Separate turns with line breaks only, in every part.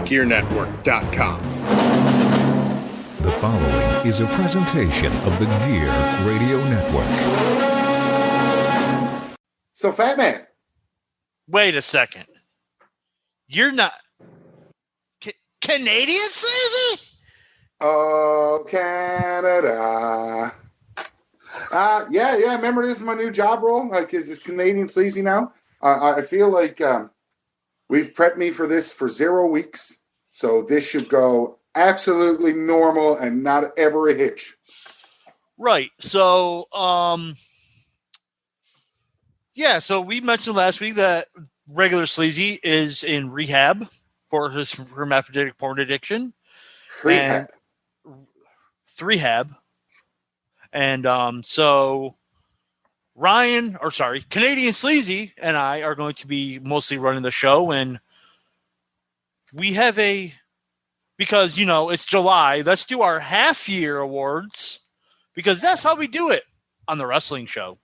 GearNetwork.com.
The following is a presentation of the Gear Radio Network.
So, Fat Man.
Wait a second. You're not Canadian Sleazy?
Oh, Canada. Yeah. Remember, this is my new job role. Like, is this Canadian Sleazy now? I feel like we've prepped me for this for 0 weeks, so this should go absolutely normal and not ever a hitch.
Right. So, so we mentioned last week that regular Sleazy is in rehab for his hermaphroditic porn addiction.
Rehab.
And so Canadian Sleazy and I are going to be mostly running the show, and we have because, it's July, let's do our half-year awards, because that's how we do it on the wrestling show.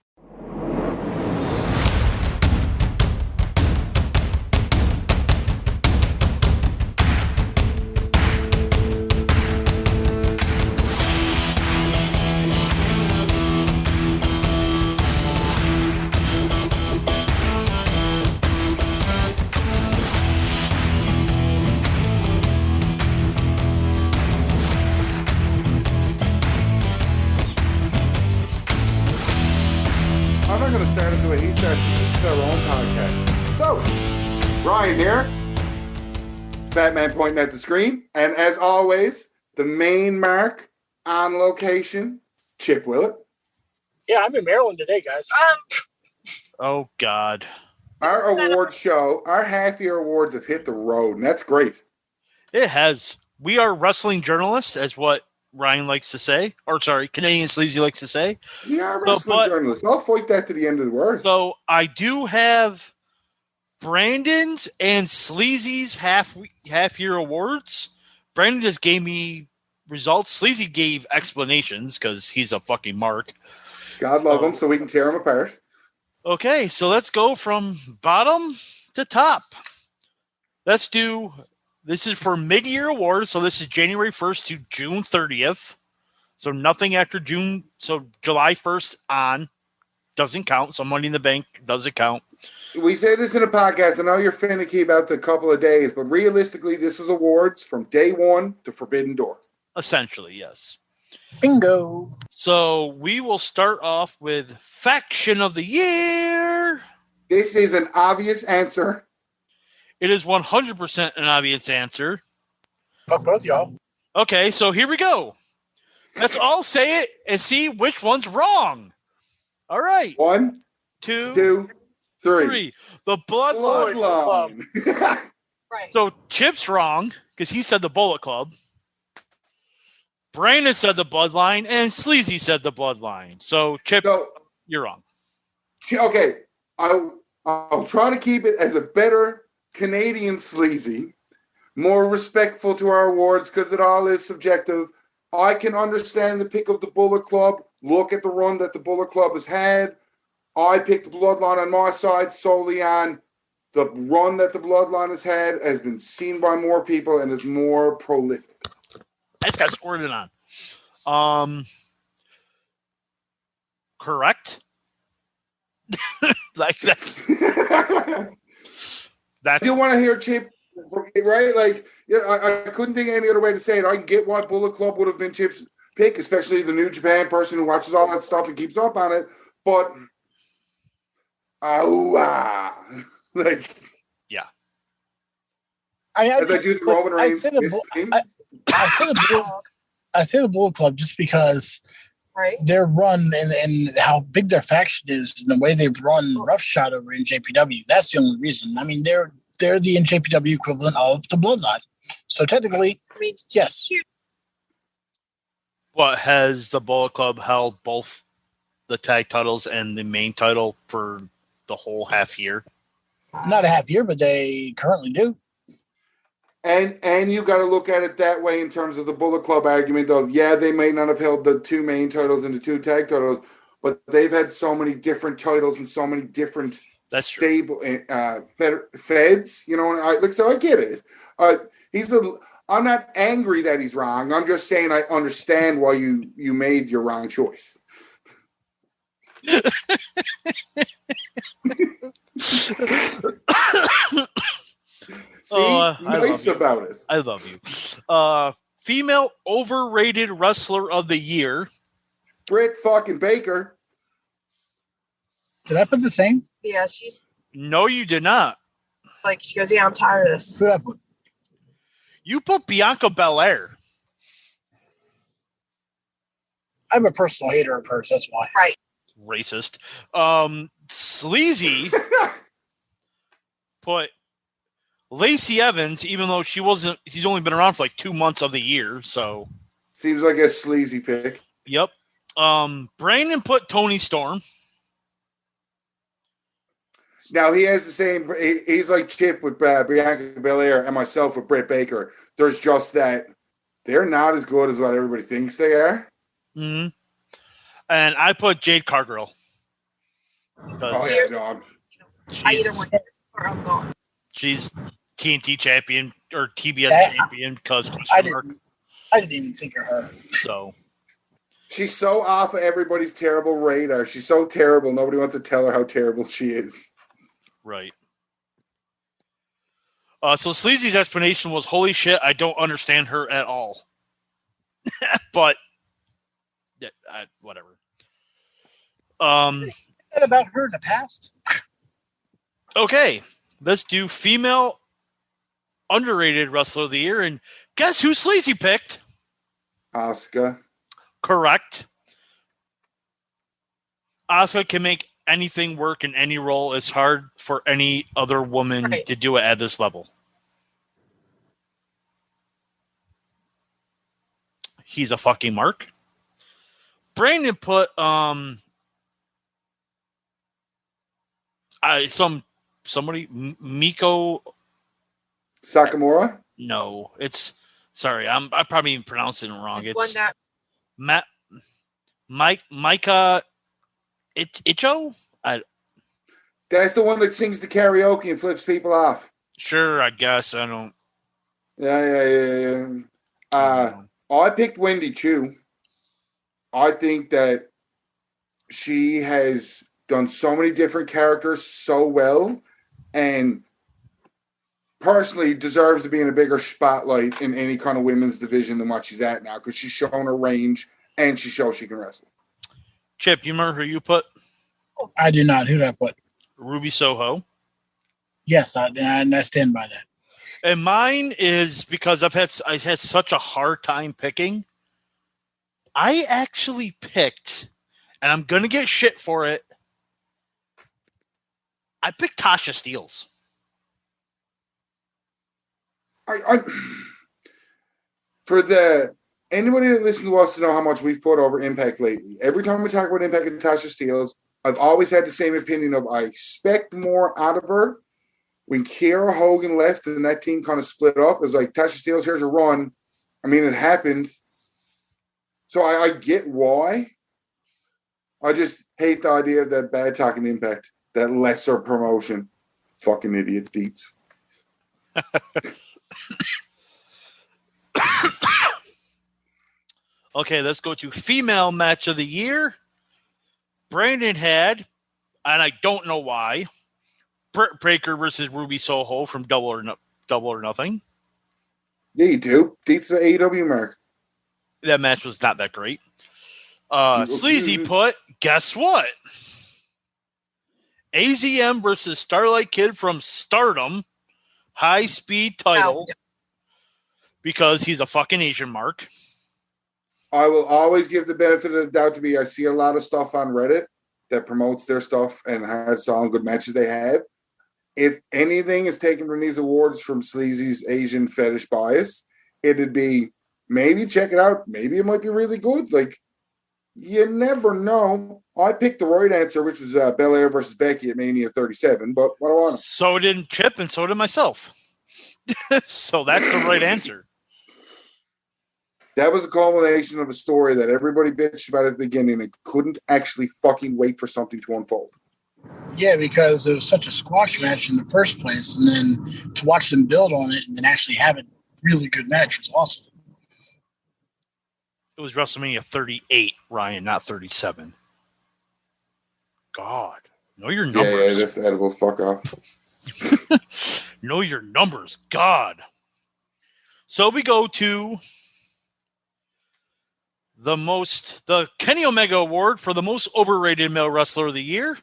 I'm not going to start it the way he starts it. This is our own podcast. So, Ryan here. Fat Man pointing at the screen. And as always, the main mark on location, Chip Willett.
Yeah, I'm in Maryland today, guys.
Oh, God.
Our award show, our half-year awards have hit the road, and that's great.
It has. We are wrestling journalists, as what Ryan likes to say. Canadian Sleazy likes to say.
We are wrestling journalists. I'll fight that to the end of the word.
So I do have Brandon's and Sleazy's half-year awards. Brandon just gave me results. Sleazy gave explanations because he's a fucking mark.
God love him, so we can tear him apart.
Okay, so let's go from bottom to top. This is for mid-year awards, so this is January 1st to June 30th. So nothing after June, so July 1st on doesn't count, so Money in the Bank doesn't count.
We say this in a podcast. I know you're finicky about the couple of days, but realistically, this is awards from day one to Forbidden Door.
Essentially, yes.
Bingo.
So we will start off with Faction of the Year.
This is an obvious answer.
It is 100% an obvious answer.
Fuck both y'all.
Okay, so here we go. Let's all say it and see which one's wrong. All right.
1, 2, 3.
The Bloodline.
Right.
So Chip's wrong because he said the Bullet Club. Brandon said the Bloodline, and Sleazy said the Bloodline. So Chip, you're wrong.
Okay, I'll try to keep it as a better Canadian Sleazy, more respectful to our awards because it all is subjective. I can understand the pick of the Bullet Club. Look at the run that the Bullet Club has had. I picked the Bloodline on my side solely on the run that the Bloodline has been seen by more people and is more prolific.
I just got squirted on. Correct. Like that's
you want to hear Chip, right? Like, I couldn't think of any other way to say it. I can get what Bullet Club would have been Chip's pick, especially the New Japan person who watches all that stuff and keeps up on it. But, like,
yeah.
I
do the Roman Reigns thing.
I say the Bullet Club just because their run and how big their faction is and the way they've run roughshod over in JPW. That's the only reason. I mean, they're the NJPW equivalent of the Bloodline. So technically, yes.
What, has the Bullet Club held both the tag titles and the main title for the whole half year?
Not a half year, but they currently do.
And you got to look at it that way in terms of the Bullet Club argument of, they may not have held the 2 main titles and the 2 tag titles, but they've had so many different titles and so many different feds. So I get it. I'm not angry that he's wrong. I'm just saying I understand why you made your wrong choice. See, nice about it.
I love you. Female overrated wrestler of the year.
Britt fucking Baker.
Did I put the same?
Yeah, she's
No, you did not.
like, she goes, yeah, I'm tired of this.
Who did I put?
You put Bianca Belair.
I'm a personal hater of hers. That's why.
Right.
Racist. Sleazy put Lacey Evans, even though she's only been around for like 2 months of the year, so
seems like a sleazy pick.
Yep. Brandon put Tony Storm.
Now he has the same. He's like Chip with Bianca Belair and myself with Britt Baker. There's just that they're not as good as what everybody thinks they are.
Mm-hmm. And I put Jade Cargill.
I
either want this or I'm gone.
She's TNT champion or TBS champion because
I didn't even think of her.
So
she's so off of everybody's terrible radar. She's so terrible. Nobody wants to tell her how terrible she is.
Right. So Sleazy's explanation was, holy shit, I don't understand her at all. But yeah, whatever.
About her in the past.
Okay, let's do female underrated wrestler of the year, and guess who Sleazy picked?
Asuka.
Correct. Asuka can make anything work in any role. It's hard for any other woman to do it at this level. He's a fucking mark. Brandon put somebody Miko
Sakamura.
No, it's sorry. I'm probably even pronouncing it wrong. It's Micah Icho.
That's the one that sings the karaoke and flips people off.
Sure, I guess I don't.
Yeah. I picked Wendy Chu. I think that she has done so many different characters so well, and personally deserves to be in a bigger spotlight in any kind of women's division than what she's at now, because she's shown her range and she shows she can wrestle.
Chip, you remember who you put?
I do not. Who did I put?
Ruby Soho.
Yes, I stand by that.
And mine is because I had such a hard time picking. I actually picked, and I'm gonna get shit for it. I picked Tasha Steelz.
For anybody that listens to us to know how much we've put over Impact lately. Every time we talk about Impact and Tasha Steelz, I've always had the same opinion of I expect more out of her. When Kiera Hogan left and that team kind of split up, it was like, Tasha Steelz, here's your run. I mean, it happened. So I get why. I just hate the idea of that bad talking Impact, that lesser promotion. Fucking idiot beats.
Okay, let's go to female match of the year. Brandon had, and I don't know why, Britt Baker versus Ruby Soho from Double or Nothing.
Yeah, you do. Beats the AEW mark.
That match was not that great. Sleazy put, guess what? AZM versus Starlight Kid from Stardom. High speed title. Because he's a fucking Asian mark.
I will always give the benefit of the doubt to I see a lot of stuff on Reddit that promotes their stuff and how solid good matches they have. If anything is taken from these awards from Sleazy's Asian fetish bias, it'd be maybe check it out. Maybe it might be really good. Like, you never know. I picked the right answer, which was Belair versus Becky at Mania 37, but what do I know?
So did Chip and so did myself. So that's the right answer.
That was a culmination of a story that everybody bitched about at the beginning and couldn't actually fucking wait for something to unfold.
Yeah, because it was such a squash match in the first place, and then to watch them build on it and then actually have it really good match. It was awesome.
It was WrestleMania 38, Ryan, not 37. God. Know your numbers.
Yeah, that's edible. Fuck off.
Know your numbers. God. So we go to the Kenny Omega Award for the most overrated male wrestler of the year.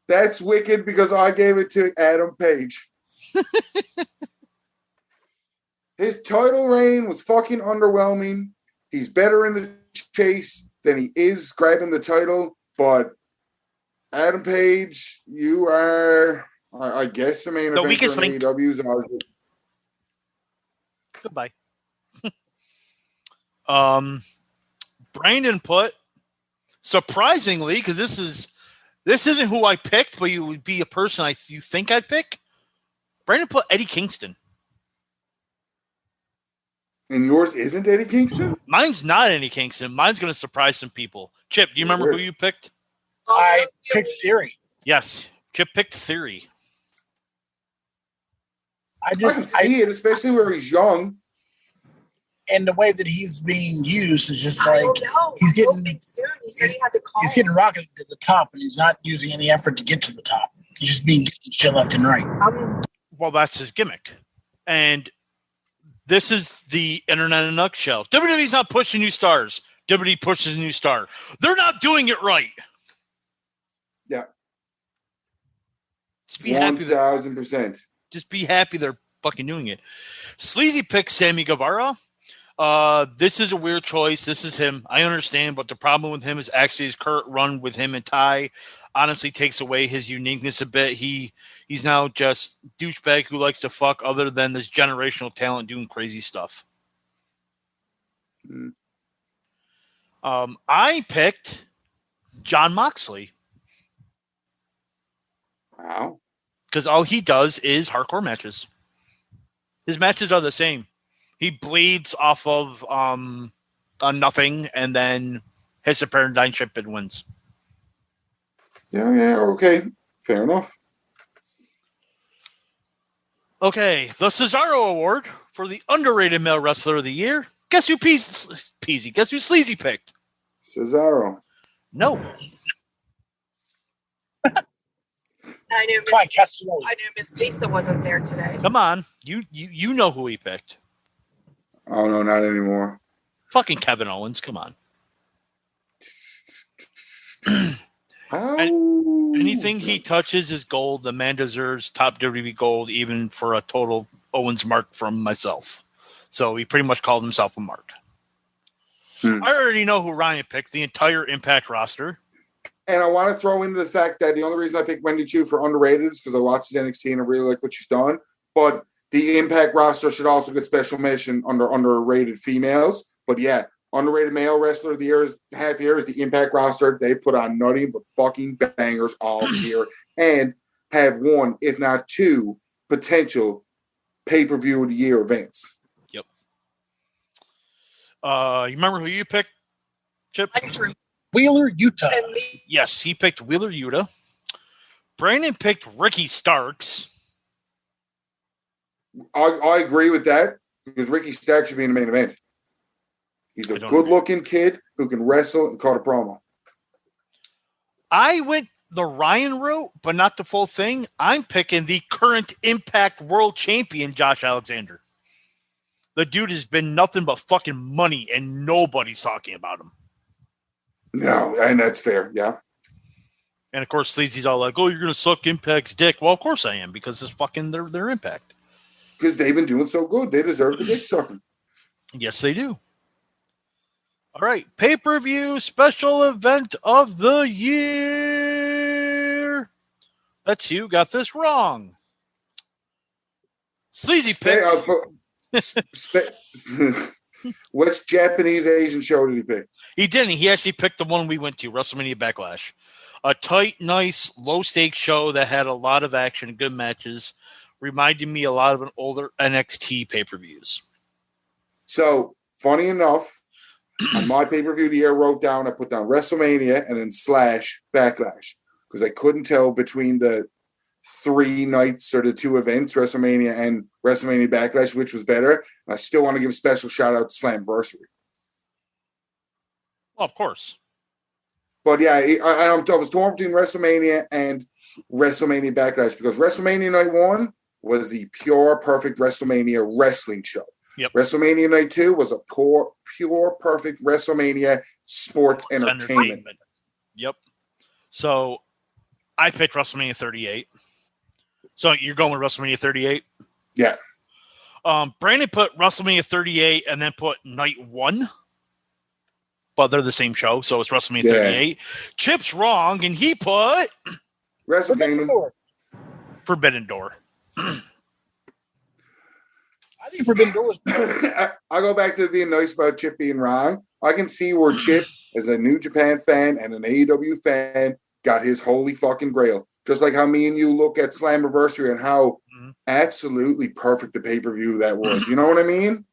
That's wicked because I gave it to Adam Page. His title reign was fucking underwhelming. He's better in the chase than he is grabbing the title, but Adam Page, you are, I guess, the main event
weakest
for
link.
AEW's.
Goodbye. Brandon put, surprisingly, because this isn't who I picked, but you would be a person you think I'd pick. Brandon put Eddie Kingston.
And yours isn't Eddie Kingston?
Mine's not Eddie Kingston. Mine's going to surprise some people. Chip, do you remember who you picked?
I picked Theory.
Yes, Chip picked Theory.
I
can see it, especially where he's young.
And the way that he's being used is just like he's getting
he said he had to call.
He's getting rocketed to the top, and he's not using any effort to get to the top. He's just being shit left and right.
Well, that's his gimmick, and this is the internet in a nutshell. WWE's not pushing new stars. WWE pushes a new star. They're not doing it right.
Yeah.
Just be happy.
1,000%.
Just be happy they're fucking doing it. Sleazy picks Sammy Guevara. This is a weird choice. This is him. I understand, but the problem with him is actually his current run with him and Ty honestly takes away his uniqueness a bit. He's now just douchebag who likes to fuck other than this generational talent doing crazy stuff. I picked John Moxley.
Wow.
Because all he does is hardcore matches. His matches are the same. He bleeds off of nothing and then hits a paradigm shift and wins.
Yeah, okay. Fair enough.
Okay, the Cesaro Award for the underrated male wrestler of the year. Guess who Peasy? Guess who Sleazy picked?
Cesaro.
No.
I knew Miss Lisa wasn't there today.
Come on. You know who he picked.
Oh, no, not anymore.
Fucking Kevin Owens. Come on. Anything he touches is gold. The man deserves top WWE gold, even for a total Owens mark from myself. So he pretty much called himself a mark. I already know who Ryan picked, the entire Impact roster.
And I want to throw into the fact that the only reason I picked Wendy Chu for underrated is because I watched his NXT and I really like what she's done. But the Impact roster should also get special mention under underrated females. But yeah, underrated male wrestler of the year is the Impact roster. They put on nothing but fucking bangers all year and have one, if not two, potential pay-per-view of the year events.
Yep. You remember who you picked, Chip?
Wheeler, Utah.
Yes, he picked Wheeler, Utah. Brandon picked Ricky Starks.
I agree with that because Ricky Starks should be in the main event. He's a good-looking kid who can wrestle and cut a promo.
I went the Ryan route, but not the full thing. I'm picking the current Impact World Champion, Josh Alexander. The dude has been nothing but fucking money, and nobody's talking about him.
No, and that's fair, yeah.
And of course, Sleazy's all like, "Oh, you're gonna suck Impact's dick." Well, of course I am, because it's fucking their Impact.
Because they've been doing so good, they deserve the dick sucking.
Yes, they do. All right, pay-per-view special event of the year. That's you got this wrong. Sleazy picked.
Which Japanese Asian show did he pick?
He didn't. He actually picked the one we went to, WrestleMania Backlash. A tight, nice, low-stakes show that had a lot of action and good matches. Reminded me a lot of an older NXT pay-per-views.
So, funny enough, on my pay-per-view the year I put down WrestleMania and then / Backlash. Because I couldn't tell between the 3 nights or the 2 events, WrestleMania and WrestleMania Backlash, which was better. I still want to give a special shout out to Slamversary.
Well, of course.
But yeah, I was torn between WrestleMania and WrestleMania Backlash because WrestleMania Night 1 was the pure, perfect WrestleMania wrestling show.
Yep.
WrestleMania Night 2 was a pure, perfect WrestleMania sports entertainment.
Yep. So I picked WrestleMania 38. So you're going with WrestleMania 38?
Yeah.
Brandon put WrestleMania 38 and then put Night 1. But they're the same show, so it's WrestleMania 38. Chip's wrong, and he put
Wrestle Kingdom.
Forbidden Door.
I think Forbidden Door was
I go back to being nice about Chip being wrong. I can see where Chip, as a New Japan fan and an AEW fan, got his holy fucking grail. Just like how me and you look at Slammiversary and how absolutely perfect the pay-per-view that was. You know what I mean?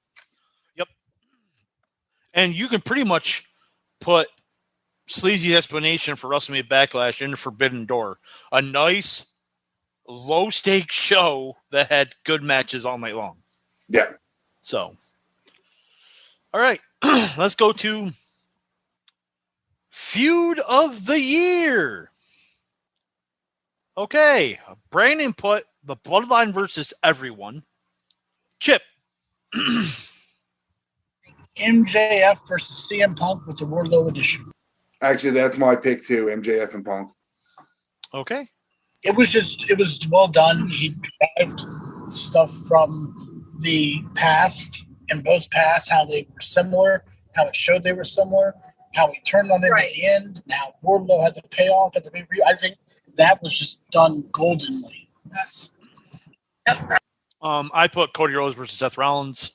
Yep. And you can pretty much put Sleazy Explanation for WrestleMania Backlash in the Forbidden Door. A nice, low-stakes show that had good matches all night long.
Yeah.
So, all right. Let's go to Feud of the Year. Okay. Brandon put the Bloodline versus everyone. Chip.
MJF versus CM Punk with the Wardlow edition.
Actually, that's my pick too, MJF and Punk.
Okay.
It was well done. He grabbed stuff from the past and both past, how they were similar, how it showed they were similar, how he turned on him at the end, and how Wardlow had the payoff at the pay-per-view. I think that was just done goldenly.
I put Cody Rhodes versus Seth Rollins.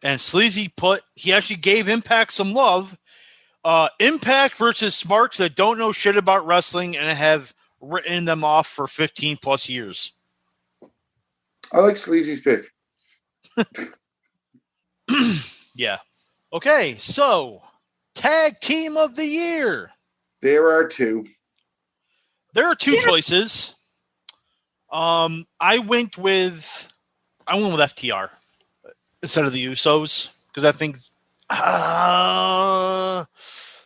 And Sleazy he actually gave Impact some love. Impact versus Smarks that don't know shit about wrestling and have written them off for 15 plus years.
I like Sleazy's pick.
Yeah. Okay, so Tag Team of the Year.
There are 2.
There are 2 choices. I went with FTR instead of the Usos because I think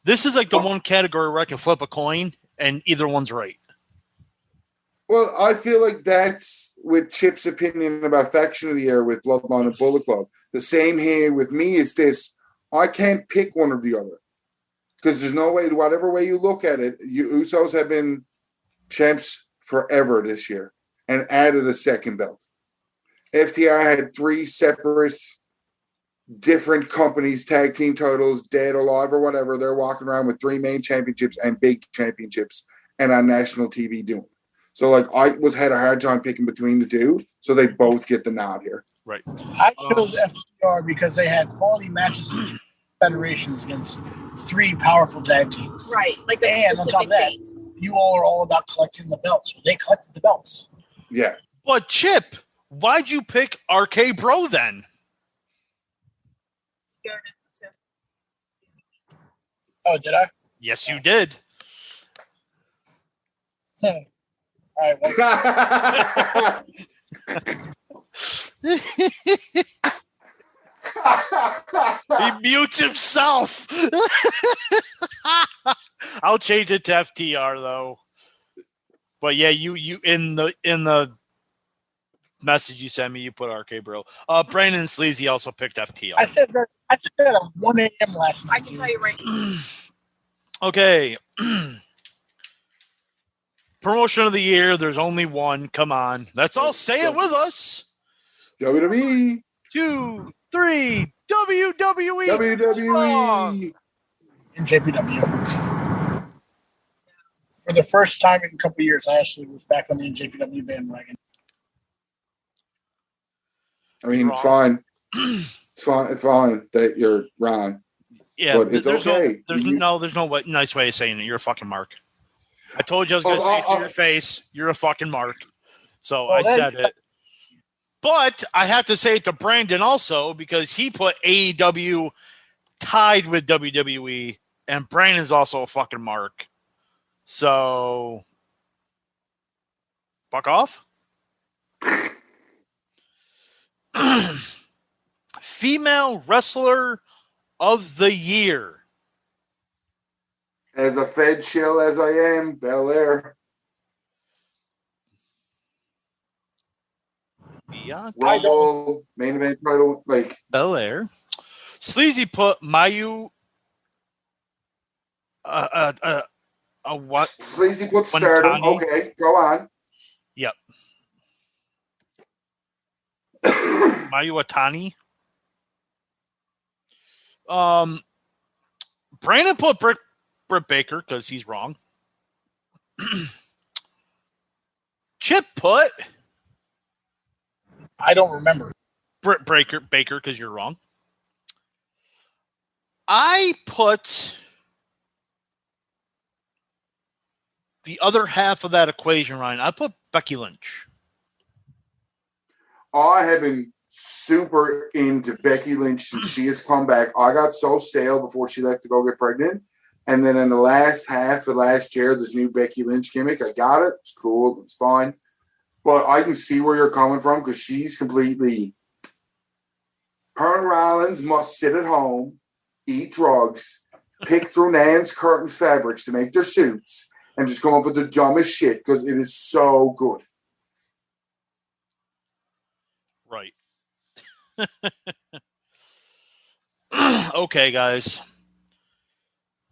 this is like the one category where I can flip a coin and either one's right.
Well, I feel like that's with Chip's opinion about Faction of the Year with Bloodline and Bullet Club. The same here with me is this. I can't pick one or the other because there's no way, whatever way you look at it, Usos have been champs forever this year and added a second belt. FTR had 3 separate different companies, tag team titles, dead, alive, or whatever. They're walking around with 3 main championships and big championships and on national TV doing. So, like, I had a hard time picking between the 2, so they both get the nod here.
Right.
I chose FTR because they had quality matches in federations against 3 powerful tag teams.
Right.
And on top of that, you all are all about collecting the belts. Well, they collected the belts.
Yeah.
But Chip, why'd you pick RK Bro then?
Oh, did I?
Yes, you did.
All right. Well,
He mutes himself. I'll change it to FTR though. But yeah, you in the message you sent me, you put RK Bro. Brandon Sleazy also picked FTR.
I said that at 1 a.m. last night.
I can tell you right now.
Okay. Promotion of the year, there's only one. Come on. Let's all say it with us.
WWE.
2, 3. WWE.
WWE.
In JPW. For the first time in a couple of years, I actually was back on the JPW bandwagon.
I mean, it's fine. It's fine that you're wrong.
Yeah,
but it's okay.
There's no nice way of saying it. You're a fucking mark. I told you I was going to say it to your face. You're a fucking mark. So I said it. But I have to say it to Brandon also because he put AEW tied with WWE, and Brandon's also a fucking mark. So, fuck off. Female Wrestler of the Year.
As a Fed chill as I am, Belair. Rumble, main event title, like
Belair. Sleazy put Mayu. What?
Sleazy put Stardom. Okay, go on.
Yep. Mayu Atani. Brandon put Britt Baker because he's wrong. Chip put.
I don't remember.
Britt Baker because you're wrong. I put the other half of that equation, Ryan. I put Becky Lynch.
I have been super into Becky Lynch since she has come back. I got so stale before she left to go get pregnant. And then in the last half of last year, this new Becky Lynch gimmick, I got it. It's cool. It's fine. But I can see where you're coming from because she's completely... Her and Rollins must sit at home, eat drugs, pick through Nan's curtain fabrics to make their suits, and just come up with the dumbest shit because it is so good.
Right. Okay, guys.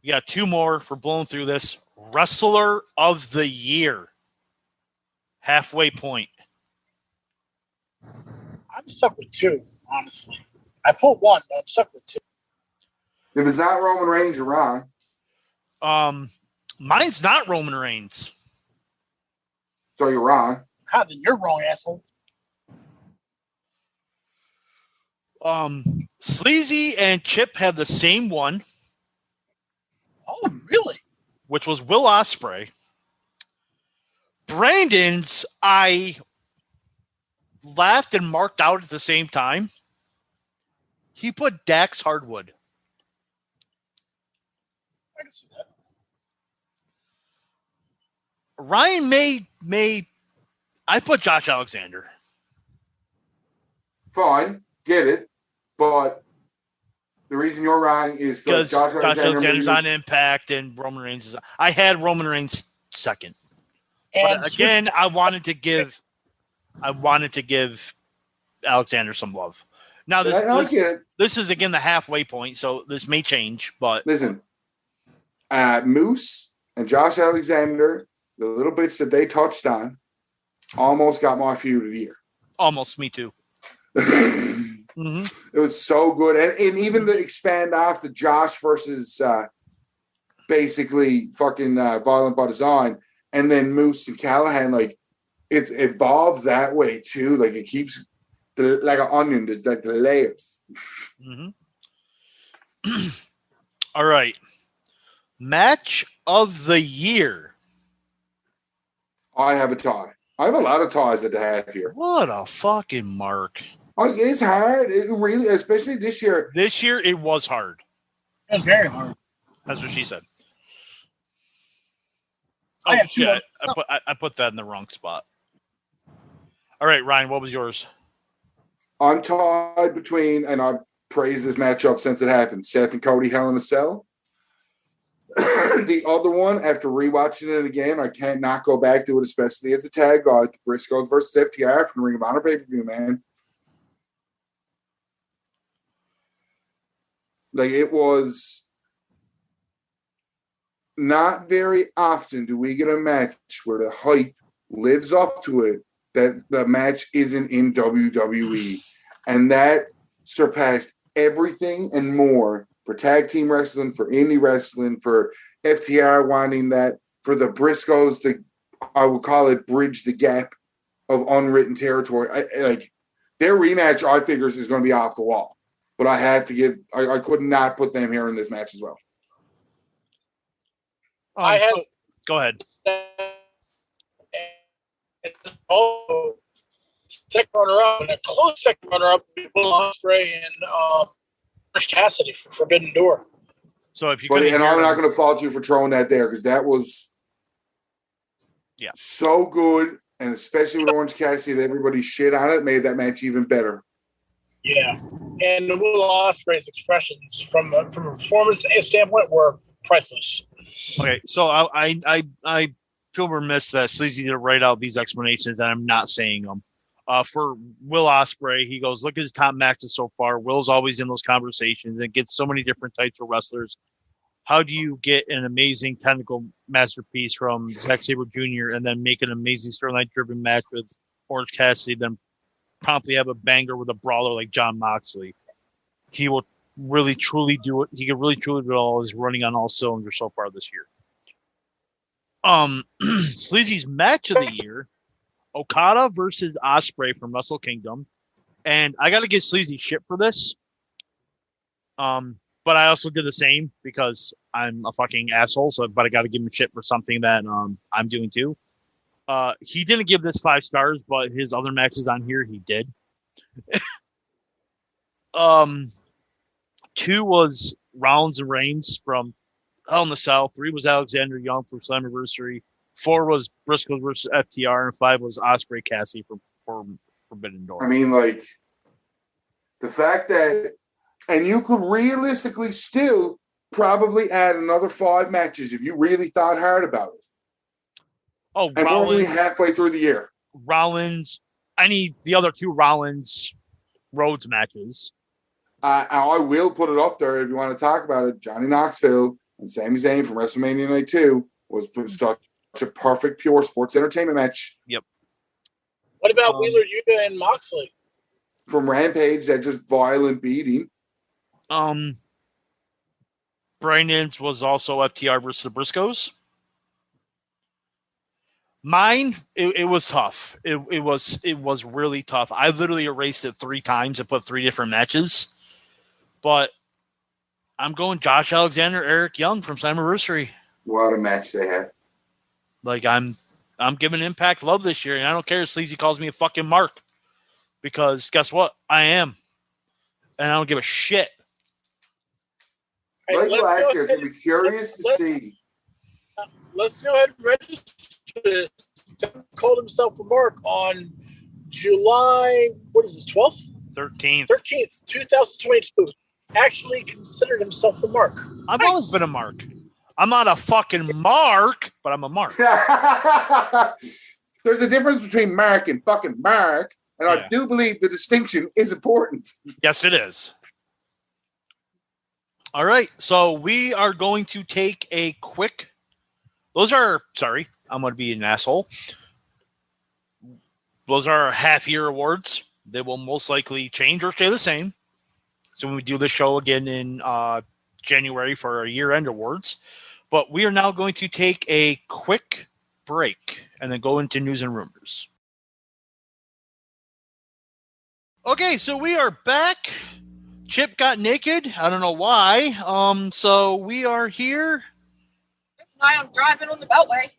We got two more for blowing through this. Wrestler of the Year. Halfway point.
I'm stuck with two, honestly. I put one, but I'm stuck with two.
If it's not Roman Reigns, you're wrong.
Mine's not Roman Reigns.
So you're wrong.
Then you're wrong, asshole.
Sleazy and Chip have the same one.
Oh, really?
Which was Will Ospreay. Brandon's, I laughed and marked out at the same time. He put Dax Hardwood.
I can see that.
Ryan may I put Josh Alexander.
Fine, get it. But the reason you're wrong is because Josh
Alexander's on Impact and Roman Reigns is. I had Roman Reigns second.
And
but again, I wanted to give Alexander some love. Now this is again the halfway point, so this may change. But
listen, Moose and Josh Alexander, the little bits that they touched on, almost got my feud of the year.
Almost, me too.
Mm-hmm. It was so good, and even to expand off the Josh versus basically fucking Violent by Design. And then Moose and Callahan, like, it's evolved that way, too. Like, it keeps, like an onion, there's like the layers.
Mm-hmm. All right. Match of the year.
I have a tie. I have a lot of ties at the half year.
What a fucking mark.
Oh, it's hard. It really, especially this year.
This year, it was hard.
It was very hard.
That's what she said.
I have two.
I put that in the wrong spot. All right, Ryan, what was yours?
I'm tied between, and I've praised this matchup since it happened, Seth and Cody Hell in a Cell. The other one, after rewatching it again, I can't not go back to it, especially as a tag guy. Briscoes versus FTR from Ring of Honor pay-per-view, man. Like, it was not very often do we get a match where the hype lives up to it that the match isn't in WWE. And that surpassed everything and more for tag team wrestling, for indie wrestling, for FTR wanting that, for the Briscoes, I would call it bridge the gap of unwritten territory. Like, their rematch, I figures, is going to be off the wall. But I have to give, I could not put them here in this match as well.
Go ahead.
Oh, second runner-up, and a close second runner-up would be Will Ospreay and Orange Cassidy for Forbidden Door.
So if you
and I'm not going to fault you for throwing that there because that was so good and especially with Orange Cassidy, everybody shit on it, made that match even better.
Yeah, and Will Ospreay's expressions from a performance standpoint were priceless.
Okay, so I feel remiss that Sleazy didn't write out these explanations, and I'm not saying them. For Will Ospreay, he goes, look at his top matches so far. Will's always in those conversations and gets so many different types of wrestlers. How do you get an amazing technical masterpiece from Zack Sabre Jr. and then make an amazing storyline-driven match with Orange Cassidy, then promptly have a banger with a brawler like Jon Moxley? He will really, truly do it. He can really, truly do it all. Is running on all cylinders so far this year. Sleazy's match of the year, Okada versus Ospreay from Wrestle Kingdom. And I got to give Sleazy shit for this. But I also did the same because I'm a fucking asshole. But I got to give him shit for something that I'm doing too. He didn't give this 5 stars, but his other matches on here, he did. 2 was Rollins and Reigns from Hell in the Cell. 3 was Alexander Young from Slammiversary. 4 was Briscoe versus FTR, and 5 was Ospreay Cassidy for Forbidden Door.
I mean, like, the fact that, and you could realistically still probably add another 5 matches if you really thought hard about it.
Oh,
and
Rollins,
we're only halfway through the year.
Rollins, I need the other 2 Rollins Rhodes matches.
I will put it up there if you want to talk about it. Johnny Knoxville and Sami Zayn from WrestleMania Night 2 was such a perfect pure sports entertainment match.
Yep.
What about Wheeler Yuta and Moxley?
From Rampage, that just violent beating.
Brandon's was also FTR versus the Briscoes. Mine, it was tough. It was really tough. I literally erased it 3 times and put 3 different matches. But I'm going Josh Alexander, Eric Young from Slammiversary.
What a match they had.
Like, I'm giving Impact love this year, and I don't care if Sleazy calls me a fucking mark. Because guess what? I am. And I don't give a shit.
Hey, last year, I'm curious to see.
Let's go ahead and register this. Called himself a mark on July, what is this, 12th?
13th,
2022. Actually considered himself a mark.
I've always been a mark. I'm not a fucking mark, but I'm a mark.
There's a difference between mark and fucking mark, and I do believe the distinction is important.
Yes, it is. All right, so we are going to take a quick... I'm going to be an asshole. Those are half-year awards. They will most likely change or stay the same. So when we do the show again in January for our year-end awards. But we are now going to take a quick break and then go into news and rumors. Okay, so we are back. Chip got naked. I don't know why. So we are here.
I'm driving on the Beltway.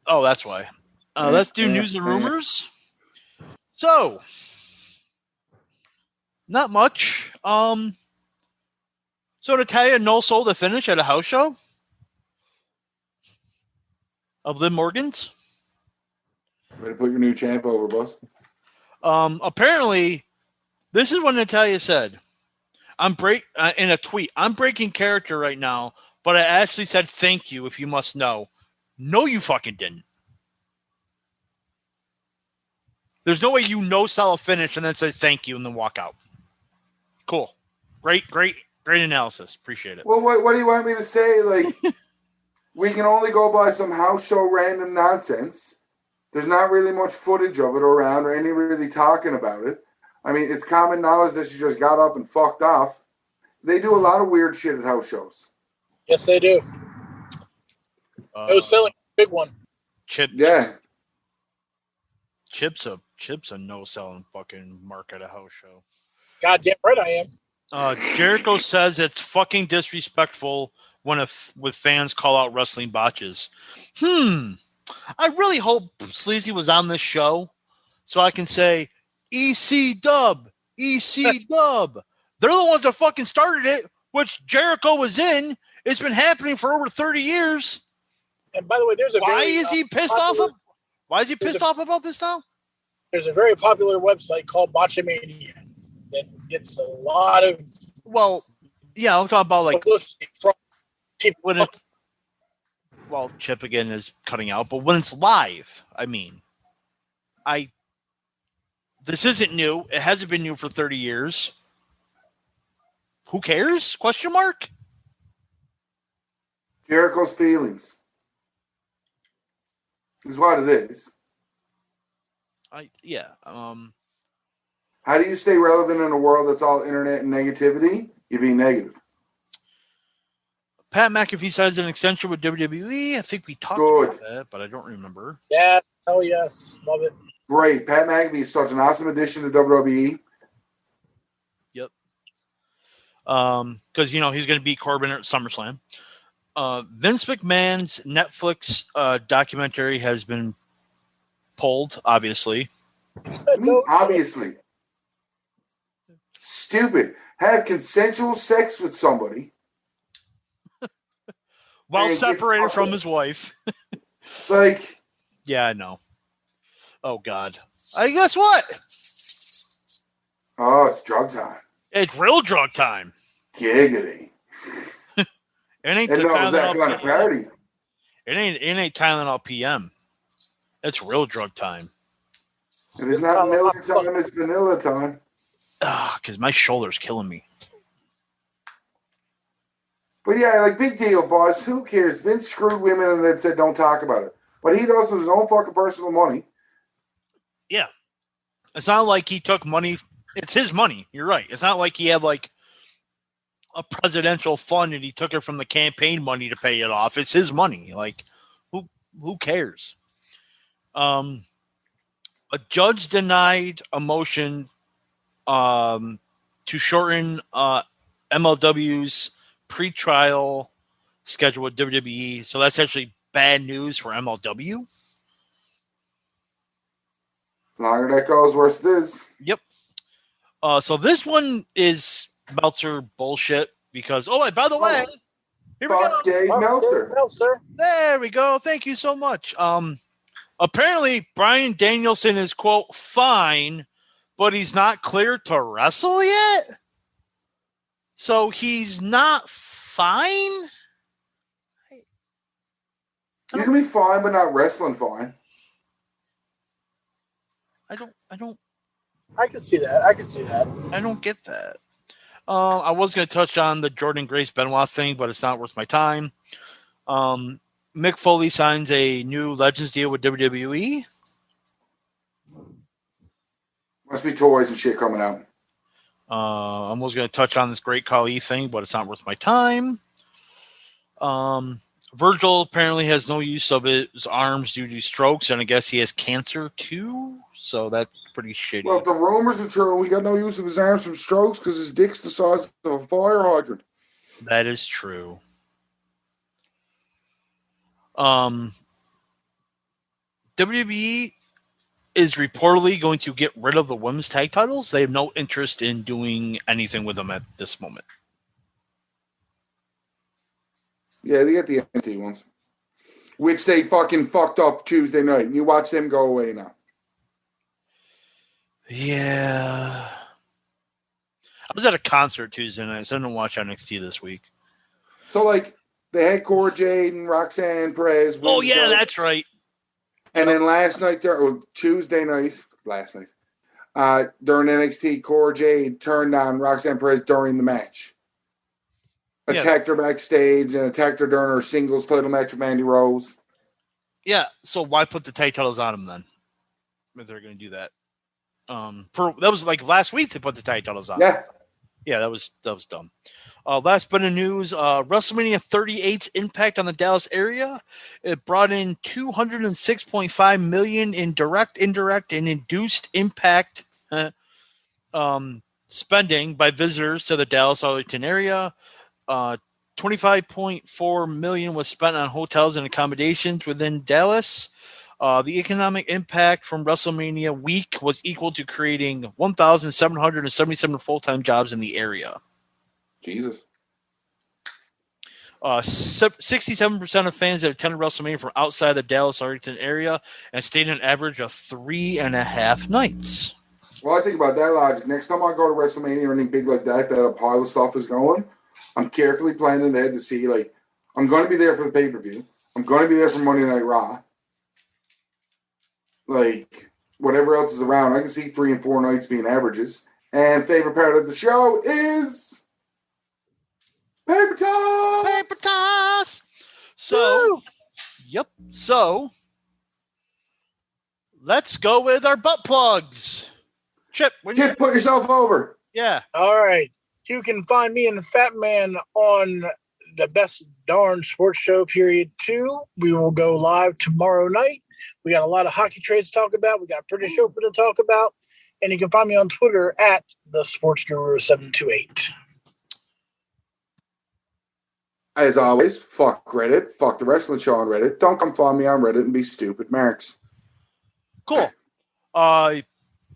Oh, that's why. Let's do news and rumors. So, not much. So Natalia no sold a finish at a house show of Liv Morgan's.
Way to put your new champ over, boss.
Apparently, this is what Natalia said. In a tweet. I'm breaking character right now, but I actually said thank you if you must know. No, you fucking didn't. There's no way you no-sell a finish and then say thank you and then walk out. Cool. Great analysis. Appreciate it.
Well, what do you want me to say? Like, we can only go by some house show random nonsense. There's not really much footage of it around or any really talking about it. I mean, it's common knowledge that she just got up and fucked off. They do a lot of weird shit at house shows.
Yes, they do. It was selling a big one.
Chip's a no-selling fucking mark at a house show.
Goddamn right I am.
Jericho says it's fucking disrespectful when with fans call out wrestling botches. I really hope Sleazy was on this show so I can say EC Dub. They're the ones that fucking started it, which Jericho was in. It's been happening for over 30 years.
And by the way,
why is he pissed off? Why is he pissed off about this now?
There's a very popular website called Botchamania that gets a lot of
Well, yeah, I'm talking about like
publicity from people.
when it's Chip again is cutting out, but when it's live, I mean, this isn't new. It hasn't been new for 30 years. Who cares? Question mark.
Jericho's feelings is what it is.
How
do you stay relevant in a world that's all internet and negativity? You being negative.
Pat McAfee signs an extension with WWE. I think we talked about that, but I don't remember.
Yes. Oh, yes. Love it.
Great. Pat McAfee is such an awesome addition to WWE.
Yep. Because, he's going to beat Corbin at SummerSlam. Vince McMahon's Netflix documentary has been pulled, obviously.
Obviously. Stupid. Have consensual sex with somebody.
While separated from his wife. Yeah, I know. Oh, God. Guess what?
Oh, it's drug time.
It's real drug time.
Giggity.
It ain't
and no, that kind of party.
It ain't Tylenol PM. It's real drug time.
It is not milk time, it's vanilla time.
Because my shoulder's killing me.
But yeah, big deal, boss. Who cares? Vince screwed women and then said don't talk about it. But he does with his own fucking personal money.
Yeah. It's not like he took money. It's his money. You're right. It's not like he had a presidential fund and he took it from the campaign money to pay it off. It's his money. Who cares? A judge denied a motion to shorten MLW's pre-trial schedule with WWE. So that's actually bad news for MLW.
Longer that goes, worse it is.
Yep. So this one is Meltzer bullshit because, by the way, here we go.
Dave Meltzer.
There we go. Thank you so much. Apparently, Bryan Danielson is, quote, fine, but he's not cleared to wrestle yet. So he's not fine?
You can be fine, but not wrestling fine.
I don't.
I can see that.
I don't get that. I was going to touch on the Jordan Grace Benoit thing, but it's not worth my time. Mick Foley signs a new Legends deal with WWE.
Must be toys and shit coming out.
I was going to touch on this Great Khali thing, but it's not worth my time. Virgil apparently has no use of his arms due to strokes, and I guess he has cancer too. So that's pretty shitty.
Well, if the rumors are true, we got no use of his arms from strokes because his dick's the size of a fire hydrant.
That is true. WWE is reportedly going to get rid of the women's tag titles. They have no interest in doing anything with them at this moment.
Yeah, they get the NXT ones, which they fucking fucked up Tuesday night, and you watch them go away now.
Yeah. I was at a concert Tuesday night, so I didn't watch NXT this week.
So, they had Cora Jade and Roxanne Perez.
Oh, yeah, that's right.
And then Tuesday night, during NXT, Cora Jade turned on Roxanne Perez during the match. Attacked her backstage and attacked her during her singles title match with Mandy Rose.
Yeah, so why put the tag titles on them then? If they're going to do that. That was last week they put the tag titles on. Yeah, that was dumb. Last bit of news, WrestleMania 38's impact on the Dallas area. It brought in $206.5 million in direct, indirect, and induced impact spending by visitors to the Dallas-Arlington area. $25.4 million was spent on hotels and accommodations within Dallas. The economic impact from WrestleMania week was equal to creating 1,777 full-time jobs in the area.
Jesus.
67% of fans that attended WrestleMania from outside the Dallas-Arlington area and stayed an average of 3.5 nights.
Well, I think about that logic. Next time I go to WrestleMania or anything big like that a pile of stuff is going, I'm carefully planning ahead to see, like, I'm going to be there for the pay-per-view. I'm going to be there for Monday Night Raw. Like, whatever else is around, I can see 3 and 4 nights being averages. And favorite part of the show is Paper Toss!
Paper Toss! So, yep. So, let's go with our butt plugs. Chip,
put yourself over.
Yeah.
All right. You can find me and the Fat Man on the Best Darn Sports Show Period 2. We will go live tomorrow night. We got a lot of hockey trades to talk about. We got British Open to talk about. And you can find me on Twitter at the Sports Guru 728.
As always, fuck Reddit. Fuck the wrestling show on Reddit. Don't come find me on Reddit and be stupid, Marks.
Cool.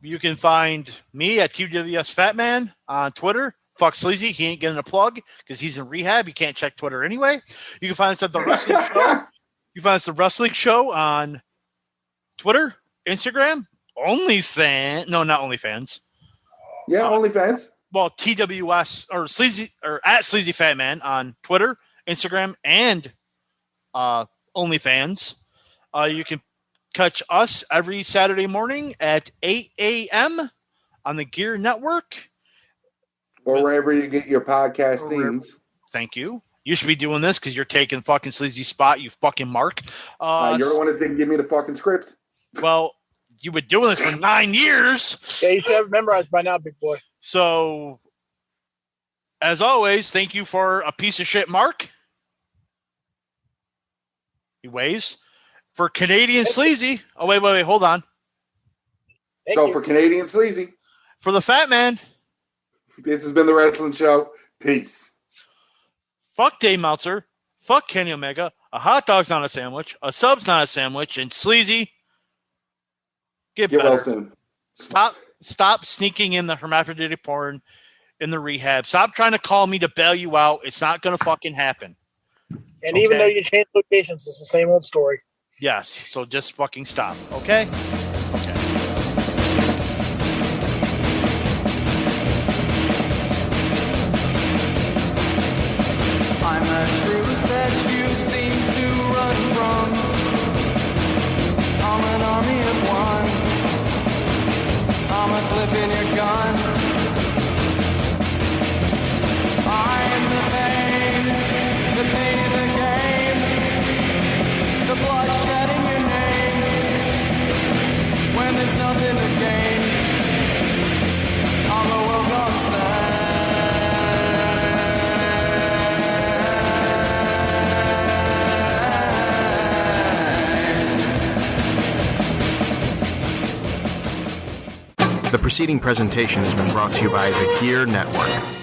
You can find me at TWS Fatman on Twitter. Fuck Sleazy. He ain't getting a plug because he's in rehab. He can't check Twitter anyway. You can find us at the Wrestling Show. You find us the Wrestling Show on Twitter, Instagram, OnlyFans. No, not OnlyFans.
Yeah, OnlyFans.
Well, TWS or Sleazy or at Sleazy Fatman on Twitter, Instagram, and OnlyFans. You can catch us every Saturday morning at 8 a.m. on the Gear Network.
Or wherever you get your podcast themes.
Thank you. You should be doing this because you're taking fucking Sleazy's spot, you fucking mark.
You're the one that didn't give me the fucking script.
Well, you've been doing this for 9 years.
Yeah, you should have it memorized by now, big boy.
So, as always, thank you for a piece of shit Mark. He waves. For Canadian Sleazy. Oh, wait, hold on.
So for Canadian Sleazy.
For the Fat Man.
This has been the Wrestling Show. Peace.
Fuck Dave Meltzer. Fuck Kenny Omega. A hot dog's not a sandwich. A sub's not a sandwich. And Sleazy, get better.
Well soon.
Stop sneaking in the hermaphroditic porn in the rehab. Stop trying to call me to bail you out. It's not going to fucking happen.
And even though you change locations, it's the same old story.
Yes. So just fucking stop. Okay? Okay.
I'm a truth that you seem to run from. I'm an army of one. I'm a clip in your gun. I am the pain in the game. The bloodshed in your name. When there's nothing to gain, I'm the world gone sad.
The preceding presentation has been brought to you by the Gear Network.